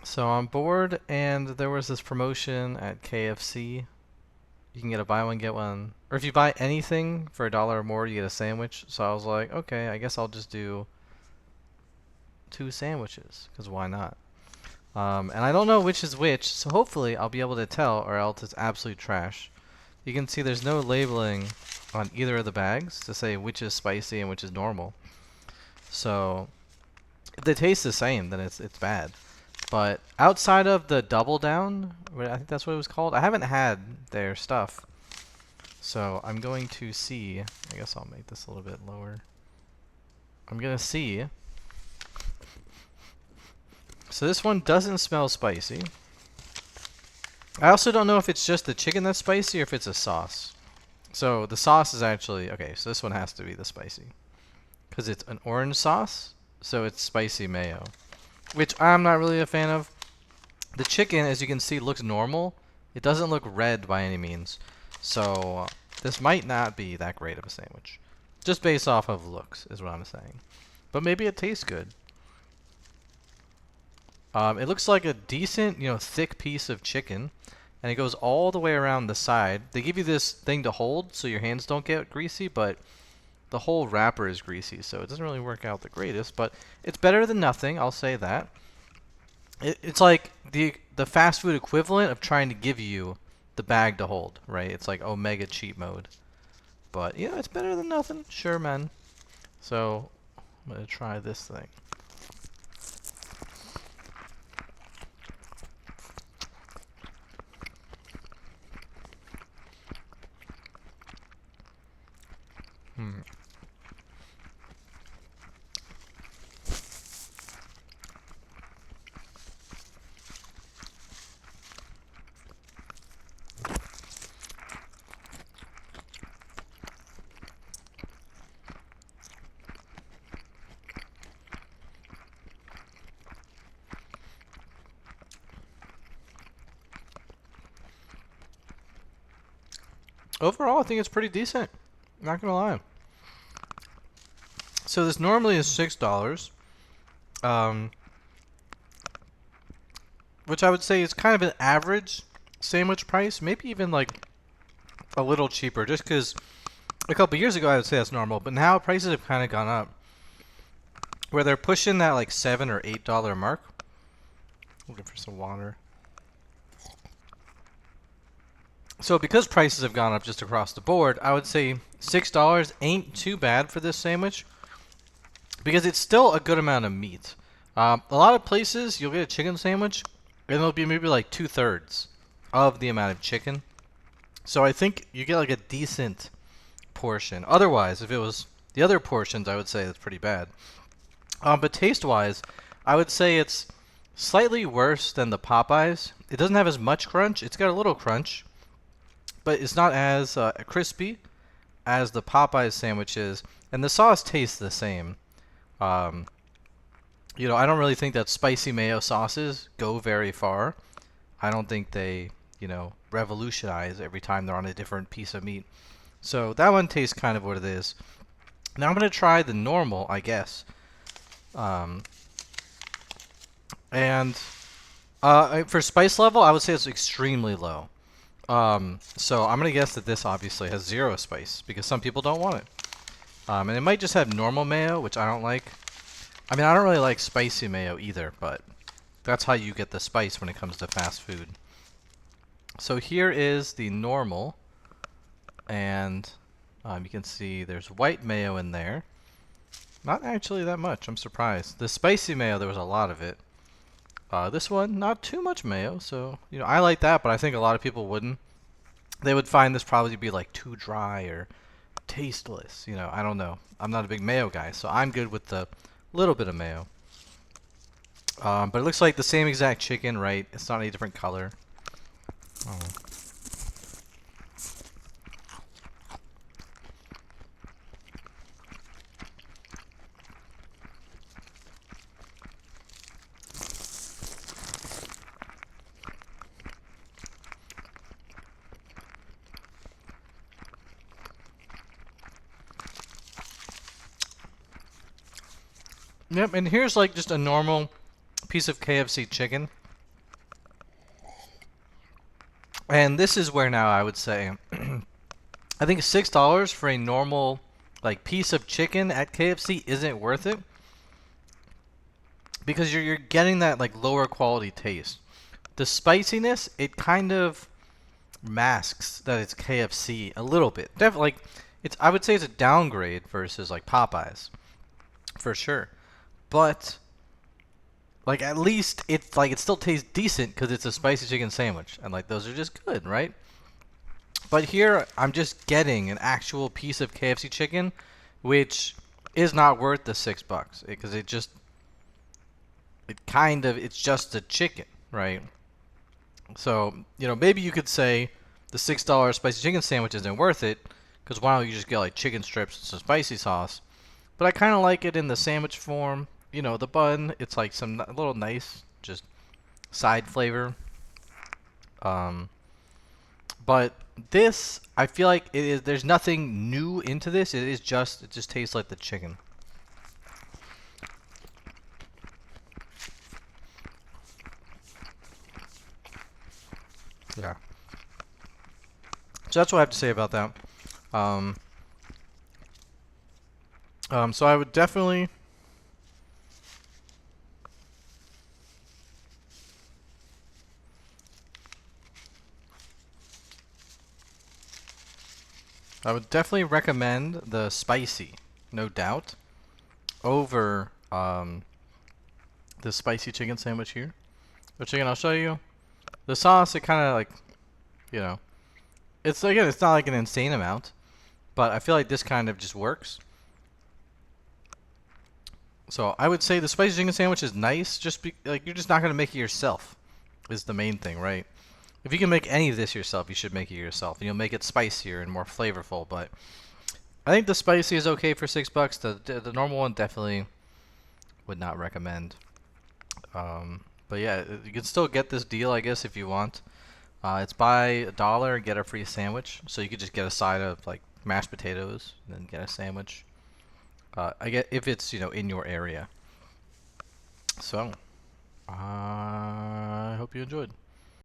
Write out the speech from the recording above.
So I'm bored, and there was this promotion at KFC. You can get a buy one get one, or if you buy anything for $1 or more, you get a sandwich. So I was like, okay, I guess I'll just do two sandwiches, because why not? And I don't know which is which, so hopefully I'll be able to tell, or else it's absolute trash. You can see there's no labeling on either of the bags to say which is spicy and which is normal. So if they taste the same, then it's bad. But outside of the double down, I think that's what it was called. I haven't had their stuff, so I'm going to see. I guess I'll make this a little bit lower. I'm gonna see. So this one doesn't smell spicy. I also don't know if it's just the chicken that's spicy or if it's a sauce. So the sauce is actually okay. So this one has to be the spicy because it's an orange sauce, so it's spicy mayo, which I'm not really a fan of. The chicken, as you can see, looks normal. It doesn't look red by any means. So this might not be that great of a sandwich. Just based off of looks is what I'm saying. But maybe it tastes good. It looks like a decent, thick piece of chicken. And it goes all the way around the side. They give you this thing to hold so your hands don't get greasy, but the whole wrapper is greasy, so it doesn't really work out the greatest. But it's better than nothing, I'll say that. It's like the fast food equivalent of trying to give you the bag to hold, right? It's like Omega cheat mode. But it's better than nothing. Sure, man. So I'm gonna try this thing. Hmm. Overall, I think it's pretty decent. Not gonna lie. So this normally is $6, um, which I would say is kind of an average sandwich price. Maybe even like a little cheaper, just because a couple years ago I would say that's normal, but now prices have kind of gone up, where they're pushing that like $7 or $8 mark. Looking for some water. So because prices have gone up just across the board, I would say $6 ain't too bad for this sandwich because it's still a good amount of meat. A lot of places you'll get a chicken sandwich and it'll be maybe like 2/3 of the amount of chicken. So I think you get like a decent portion. Otherwise, if it was the other portions, I would say it's pretty bad. But taste-wise, I would say it's slightly worse than the Popeyes. It doesn't have as much crunch. It's got a little crunch, but it's not as crispy as the Popeyes sandwiches, and the sauce tastes the same. Um, I don't really think that spicy mayo sauces go very far. I don't think they, revolutionize every time they're on a different piece of meat. So that one tastes kind of what it is. Now I'm gonna try the normal, I guess. Um, and for spice level, I would say it's extremely low. So I'm gonna guess that this obviously has zero spice because some people don't want it. And it might just have normal mayo, which I don't like. I mean, I don't really like spicy mayo either, but that's how you get the spice when it comes to fast food. So here is the normal, and you can see there's white mayo in there. Not actually that much, I'm surprised. The spicy mayo, there was a lot of it. This one, not too much mayo, so, I like that, but I think a lot of people wouldn't. They would find this probably to be like too dry or tasteless. I don't know. I'm not a big mayo guy, so I'm good with the little bit of mayo. But it looks like the same exact chicken, right? It's not any different color. Oh. Yep, and here's like just a normal piece of KFC chicken. And this is where now I would say, I think $6 for a normal like piece of chicken at KFC isn't worth it because you're getting that like lower quality taste. The spiciness, it kind of masks that it's KFC a little bit. Definitely, like it's I would say it's a downgrade versus like Popeyes for sure. But like at least it's like it still tastes decent because it's a spicy chicken sandwich, and like those are just good, right? But here I'm just getting an actual piece of KFC chicken, which is not worth the $6 because it's just a chicken, right? So maybe you could say the $6 spicy chicken sandwich isn't worth it because why don't you just get like chicken strips and some spicy sauce? But I kind of like it in the sandwich form. The bun, it's like some little nice just side flavor. Um, but this, I feel like it is. There's nothing new into this. It just tastes like the chicken. Yeah. So that's what I have to say about that. Um, so I would definitely recommend the spicy, no doubt, over the spicy chicken sandwich here. Which again, I'll show you. The sauce, it kind of like, you know, it's not like an insane amount, but I feel like this kind of just works. So I would say the spicy chicken sandwich is nice. Like you're just not gonna make it yourself. Is the main thing, right? If you can make any of this yourself, you should make it yourself. And you'll make it spicier and more flavorful. But I think the spicy is okay for $6. The normal one definitely would not recommend. But yeah, you can still get this deal, I guess, if you want. It's buy $1 and get a free sandwich. So you could just get a side of like mashed potatoes and then get a sandwich. I get if it's in your area. So I hope you enjoyed.